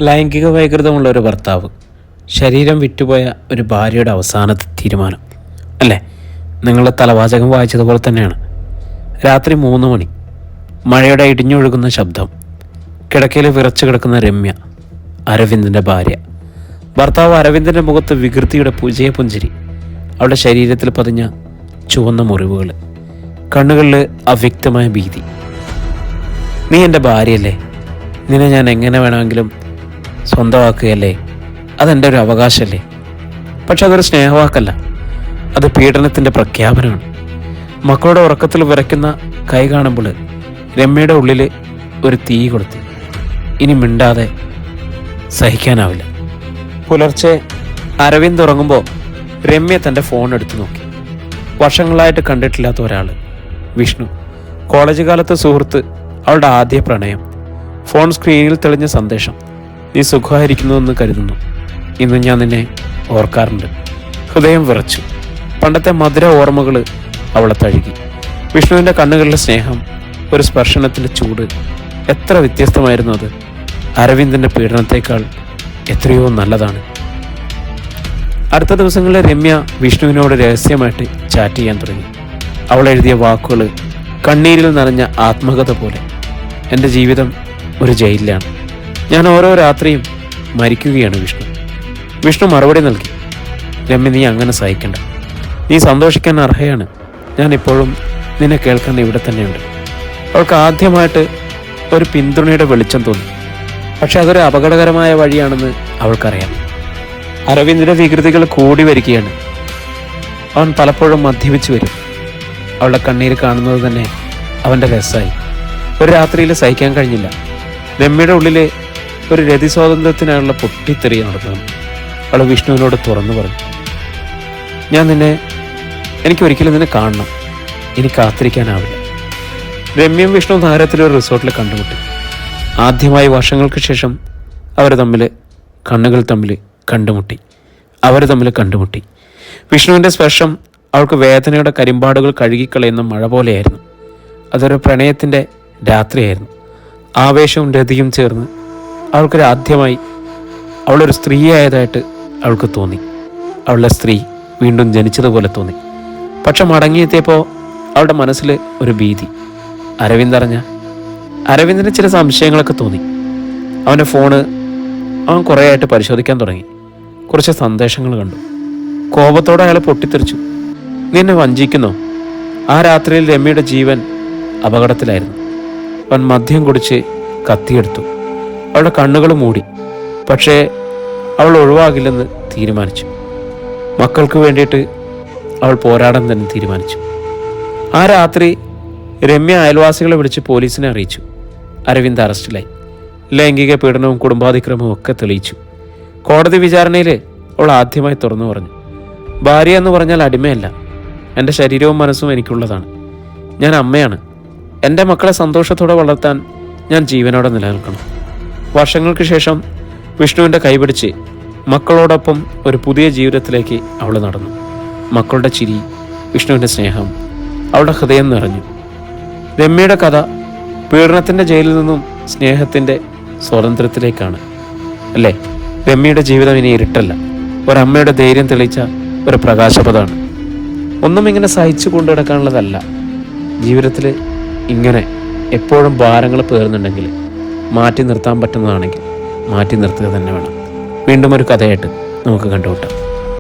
ലൈംഗിക വൈകൃതമുള്ള ഒരു ഭർത്താവ്, ശരീരം വിറ്റുപോയ ഒരു ഭാര്യയുടെ അവസാനത്തെ തീരുമാനം അല്ലേ? നിങ്ങളുടെ തലവാചകം വായിച്ചതുപോലെ തന്നെയാണ്. രാത്രി 3 മണി, മഴയുടെ ഇടിഞ്ഞൊഴുകുന്ന ശബ്ദം, കിടക്കയിൽ വിറച്ചു കിടക്കുന്ന രമ്യ, അരവിന്ദിൻ്റെ ഭാര്യ. ഭർത്താവ് അരവിന്ദിൻ്റെ മുഖത്ത് വികൃതിയുടെ പുഞ്ചിരി, അവളുടെ ശരീരത്തിൽ പതിഞ്ഞ ചുവന്ന മുറിവുകൾ, കണ്ണുകളിൽ അവ്യക്തമായ ഭീതി. നീ എൻ്റെ ഭാര്യയല്ലേ, നിന്നെ ഞാൻ എങ്ങനെ വേണമെങ്കിലും സ്വന്തമാക്കുകയല്ലേ, അതെൻ്റെ ഒരു അവകാശമല്ലേ. പക്ഷെ അതൊരു സ്നേഹവാക്കല്ല, അത് പീഡനത്തിൻ്റെ പ്രഖ്യാപനമാണ്. മക്കളുടെ ഉറക്കത്തിൽ വിറയ്ക്കുന്ന കൈ കാണുമ്പോൾ രമ്യയുടെ ഉള്ളിൽ ഒരു തീ കൊളുത്തി. ഇനി മിണ്ടാതെ സഹിക്കാനാവില്ല. പുലർച്ചെ അരവിന്ദ് ഉറങ്ങുമ്പോൾ രമ്യ തൻ്റെ ഫോൺ എടുത്തു നോക്കി. വർഷങ്ങളായിട്ട് കണ്ടിട്ടില്ലാത്ത ഒരാൾ, വിഷ്ണു, കോളേജ് കാലത്തെ സുഹൃത്ത്, അവളുടെ ആദ്യ പ്രണയം. ഫോൺ സ്ക്രീനിൽ തെളിഞ്ഞ സന്ദേശം: നീ സുഖമായിരിക്കുന്നുവെന്ന് കരുതുന്നു, ഇന്ന് ഞാൻ നിന്നെ ഓർക്കാറുണ്ട്. ഹൃദയം വിറച്ചു. പണ്ടത്തെ മധുര ഓർമ്മകൾ അവളെ തഴുകി. വിഷ്ണുവിൻ്റെ കണ്ണുകളിലെ സ്നേഹം, ഒരു സ്പർശനത്തിൻ്റെ ചൂട്, എത്ര വ്യത്യസ്തമായിരുന്നു അത്. അരവിന്ദിൻ്റെ പീഡനത്തേക്കാൾ എത്രയോ നല്ലതാണ്. അടുത്ത ദിവസങ്ങളിൽ രമ്യ വിഷ്ണുവിനോട് രഹസ്യമായിട്ട് ചാറ്റ് ചെയ്യാൻ തുടങ്ങി. അവൾ എഴുതിയ വാക്കുകൾ കണ്ണീരിൽ നനഞ്ഞ ആത്മകഥ പോലെ. എൻ്റെ ജീവിതം ഒരു ജയിലിലാണ്, ഞാൻ ഓരോ രാത്രിയും മരിക്കുകയാണ് വിഷ്ണു. വിഷ്ണു മറുപടി നൽകി: രമ്യ, നീ അങ്ങനെ സഹിക്കണ്ട, നീ സന്തോഷിക്കാൻ അർഹയാണ്. ഞാൻ ഇപ്പോഴും നിന്നെ കേൾക്കാൻ ഇവിടെ തന്നെയുണ്ട്. അവൾക്ക് ആദ്യമായിട്ട് ഒരു പിന്തുണയുടെ വെളിച്ചം തോന്നി. പക്ഷെ അതൊരു അപകടകരമായ വഴിയാണെന്ന് അവൾക്കറിയാം. അരവിന്ദിൻ്റെ വികൃതികൾ കൂടി വരികയാണ്. അവൻ പലപ്പോഴും മദ്യപിച്ചു വരും. അവളുടെ കണ്ണീര് കാണുന്നത് തന്നെ അവൻ്റെ രസമായി. ഒരു രാത്രിയിൽ സഹിക്കാൻ കഴിഞ്ഞില്ല. രമ്യയുടെ ഉള്ളിലെ ഒരു രതി സ്വാതന്ത്ര്യത്തിനായുള്ള പൊട്ടിത്തെറി നടന്നു. അവൾ വിഷ്ണുവിനോട് തുറന്നു പറഞ്ഞു: എനിക്കൊരിക്കലും നിന്നെ കാണണം, ഇനി കാത്തിരിക്കാനാവില്ല. രമ്യയും വിഷ്ണു നഗരത്തിലൊരു റിസോർട്ടിൽ കണ്ടുമുട്ടി. ആദ്യമായി വർഷങ്ങൾക്ക് ശേഷം അവർ തമ്മിൽ കണ്ടുമുട്ടി. വിഷ്ണുവിൻ്റെ സ്പർശം അവൾക്ക് വേദനയുടെ കരിമ്പാടുകൾ കഴുകിക്കളയുന്ന മഴ പോലെയായിരുന്നു. അതൊരു പ്രണയത്തിൻ്റെ രാത്രിയായിരുന്നു. ആവേശവും രതിയും ചേർന്ന് ആദ്യമായി അവളൊരു സ്ത്രീയായതായിട്ട് അവൾക്ക് തോന്നി. അവളുടെ സ്ത്രീ വീണ്ടും ജനിച്ചതുപോലെ തോന്നി. പക്ഷെ മടങ്ങിയെത്തിയപ്പോൾ അവളുടെ മനസ്സിൽ ഒരു ഭീതി. അരവിന്ദിന് ചില സംശയങ്ങളൊക്കെ തോന്നി. അവൻ്റെ ഫോണ് അവൻ കുറേ ആയിട്ട് പരിശോധിക്കാൻ തുടങ്ങി. കുറച്ച് സന്ദേശങ്ങൾ കണ്ടു. കോപത്തോടെ അയാൾ പൊട്ടിത്തെറിച്ചു: നീ എന്നെ വഞ്ചിക്കുന്നോ? ആ രാത്രിയിൽ രമ്യയുടെ ജീവൻ അപകടത്തിലായിരുന്നു. അവൻ മദ്യം കുടിച്ച് കത്തിയെടുത്തു. അവളുടെ കണ്ണുകൾ മൂടി. പക്ഷേ അവൾ ഒഴിവാകില്ലെന്ന് തീരുമാനിച്ചു. മക്കൾക്ക് വേണ്ടിയിട്ട് അവൾ പോരാടാൻ തന്നെ തീരുമാനിച്ചു. ആ രാത്രി രമ്യ അയൽവാസികളെ വിളിച്ച് പോലീസിനെ അറിയിച്ചു. അരവിന്ദ് അറസ്റ്റിലായി. ലൈംഗിക പീഡനവും കുടുംബാതിക്രമവും ഒക്കെ തെളിയിച്ചു. കോടതി വിചാരണയിൽ അവൾ ആദ്യമായി തുറന്നു പറഞ്ഞു: ഭാര്യ എന്ന് പറഞ്ഞാൽ അടിമയല്ല, എൻ്റെ ശരീരവും മനസ്സും എനിക്കുള്ളതാണ്. ഞാൻ അമ്മയാണ്. എൻ്റെ മക്കളെ സന്തോഷത്തോടെ വളർത്താൻ ഞാൻ ജീവനോടെ നിലനിൽക്കണം. വർഷങ്ങൾക്ക് ശേഷം വിഷ്ണുവിൻ്റെ കൈപിടിച്ച് മക്കളോടൊപ്പം ഒരു പുതിയ ജീവിതത്തിലേക്ക് അവൾ നടന്നു. മക്കളുടെ ചിരി, വിഷ്ണുവിൻ്റെ സ്നേഹം, അവളുടെ ഹൃദയം നിറഞ്ഞു. രമ്യയുടെ കഥ പീഡനത്തിൻ്റെ ജയിലിൽ നിന്നും സ്നേഹത്തിൻ്റെ സ്വാതന്ത്ര്യത്തിലേക്കാണ് അല്ലേ? രമ്യയുടെ ജീവിതം ഇനി ഇരുട്ടല്ല, ഒരമ്മയുടെ ധൈര്യം തെളിയിച്ച ഒരു പ്രകാശപഥമാണ്. ഒന്നും ഇങ്ങനെ സഹിച്ചു കൊണ്ടു കിടക്കാനുള്ളതല്ല. ജീവിതത്തിൽ ഇങ്ങനെ എപ്പോഴും ഭാരങ്ങൾ പേറുന്നുണ്ടെങ്കിൽ, മാറ്റി നിർത്താൻ പറ്റുന്നതാണെങ്കിൽ മാറ്റി നിർത്തുക തന്നെ വേണം. വീണ്ടും ഒരു കഥയായിട്ട് നമുക്ക് കണ്ടുമുട്ടാം.